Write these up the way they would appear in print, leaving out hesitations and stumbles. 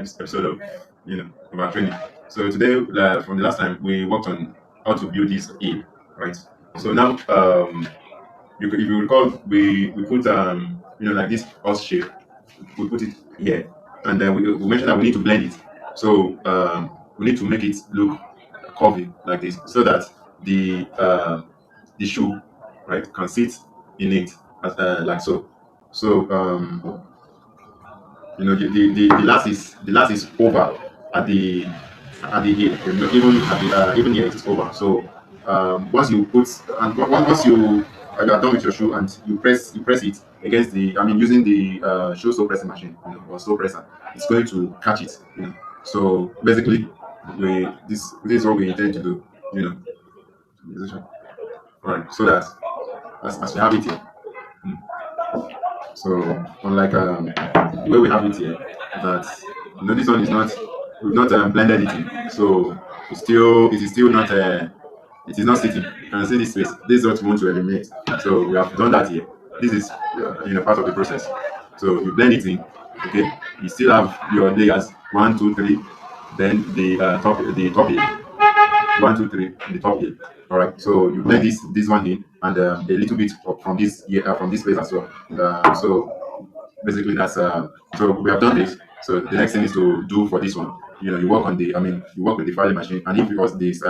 episode of of our training. So today, from the last time, we worked on how to build this hill, right? So now, if you recall, we put like this horse shape. We put it here, and then we mentioned that we need to blend it. So we need to make it look curvy like this, so that the shoe, right, can sit in it like so. So the last is over at the heel. Even at the even here it's over. So once you put and once you are done with your shoe and you press it against the, I mean, using the shoe sole pressing machine, or sole presser, it's going to catch it. So basically, this is what we intend to do. Position. Right. So that as we have it here. So unlike the way we have it here, that this one is not, we've not blended it in. So it is still not it is not sitting. You can see this space. This is what we want to eliminate. So we have done that here. This is part of the process. So you blend it in. Okay. You still have your layers 1, 2, 3. Then the top here. 1, 2, 3. The top here. All right. So you blend this one in, and a little bit from this here, from this place as well. So basically that's so we have done this. So the next thing is to do for this one. You work on you work with the filing machine, and if it was this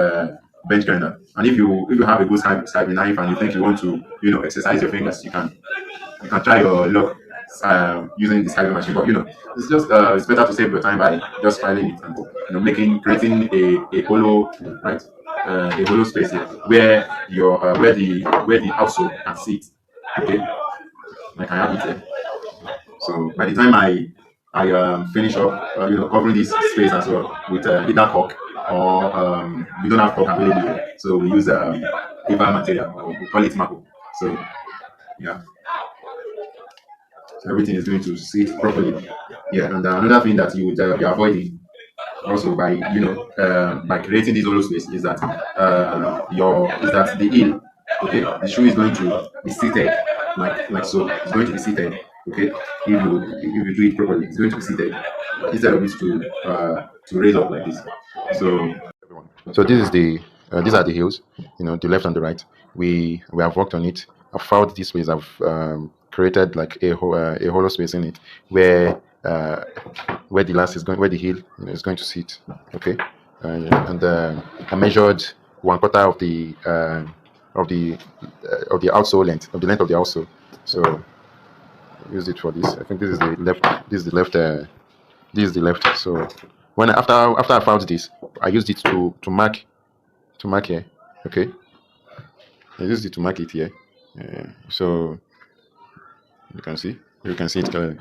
bench grinder, and if you have a good side knife and you think you want to exercise your fingers, you can try your luck using the filing machine. But it's just it's better to save your time by just filing it and creating a hollow, right, a hollow space here where the outsole can sit. Okay, like I have it here. So by the time I finish up, covering this space as well with either cork, or we don't have cork available here, so we use paper material, or we call it maple. So yeah, so everything is going to sit properly. Yeah, and another thing that you would be avoiding also by creating this hollow space is that the heel, okay, the shoe is going to be seated like so. It's going to be seated. Okay, if you do it properly, it's going to be seated instead of it to raise up like this. So So these are the hills, the left and the right. We have worked on it. I've found this place. I've created like a hollow space in it where where the last is going, where the heel is going to sit. Okay, and I measured 1/4 of the outsole length, of the length of the outsole. So I used it for this. I think this is the left. This is the left. This is the left. So after I found this, I used it to mark here. Okay, I used it to mark it here. So you can see it clearly.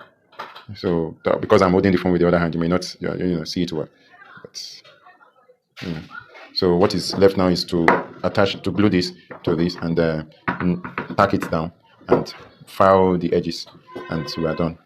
So because I'm holding the phone with the other hand, you may not see it well. But so what is left now is to glue this to this, and tack it down and file the edges, and we are done.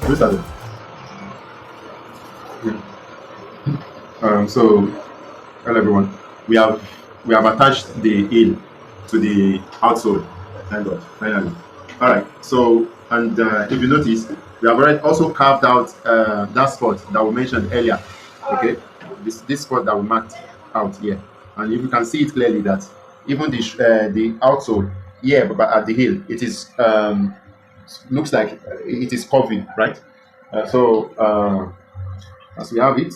we started. So hello everyone. We have attached the heel to the outsole. Thank God, finally. All right. So, and if you notice, we have already also carved out that spot that we mentioned earlier. Okay, this spot that we marked out here, and if you can see it clearly that even the outsole here, but at the heel, it is looks like it is curving, right? As we have it,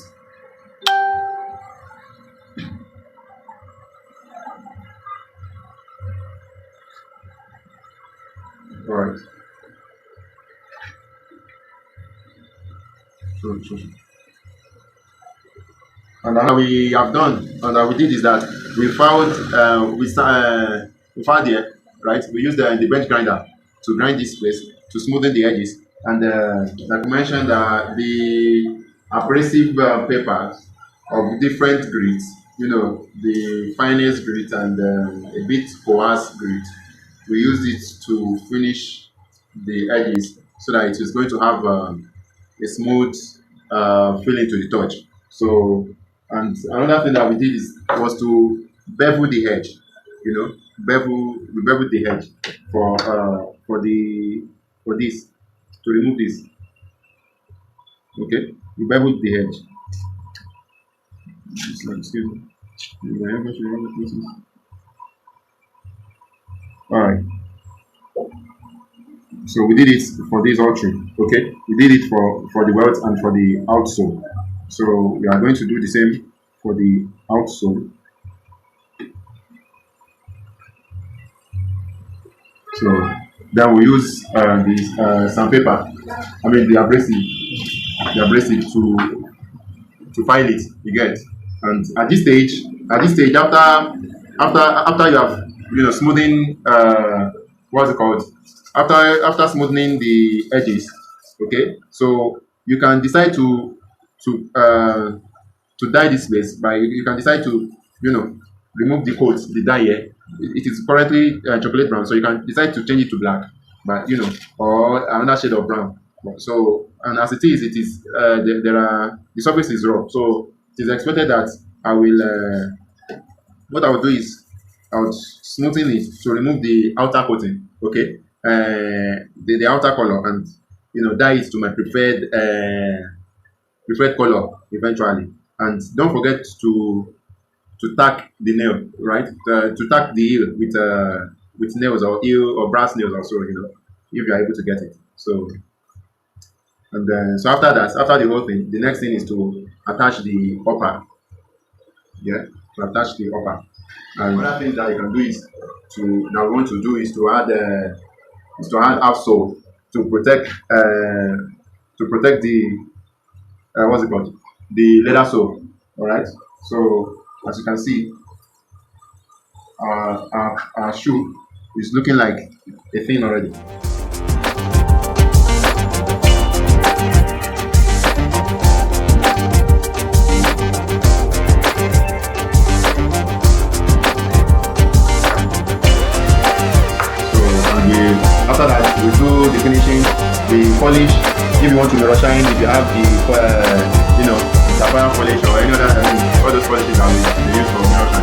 all right. So. And that we have done, and that we did is that we found here, right? We used the bench grinder to grind this place to smoothen the edges, and like we mentioned, the abrasive papers of different grades, the finest grade and a bit coarse grade. We used it to finish the edges so that it is going to have a smooth feeling to the touch. So, and another thing that we did was to bevel the edge. We beveled the edge for this to remove this. Okay, we beveled the edge. Excuse me. All right. So we did it for this all three. Okay, we did it for the welt and for the outsole. So we are going to do the same for the outsole. So then we use the sandpaper. I mean the abrasive to file it. You get. And at this stage, after you have smoothing what's it called? After smoothing the edges, okay. So you can decide to dye this place by you can decide to remove the coat, the dye here. It is currently chocolate brown, so you can decide to change it to black, but or another shade of brown. So, and as it is the surface is raw, so it is expected that I will what I will do is I will smoothen it to remove the outer coating, okay, the outer color, and dye it to my preferred color eventually. And don't forget to tack the nail, right? To tack the heel with nails or heel or brass nails also, if you are able to get it. So, and then so after that, after the whole thing, the next thing is to attach the upper. Yeah, to attach the upper. And another thing that you can do is that we want to do is to add outsole to protect the what's it called, the leather sole. All right. So as you can see, our shoe is looking like a thing already. After that, we do the finishing, the polish. If you want to mirror shine, if you have the sapphire polish or any other, all those polishes that we use for mirror shine.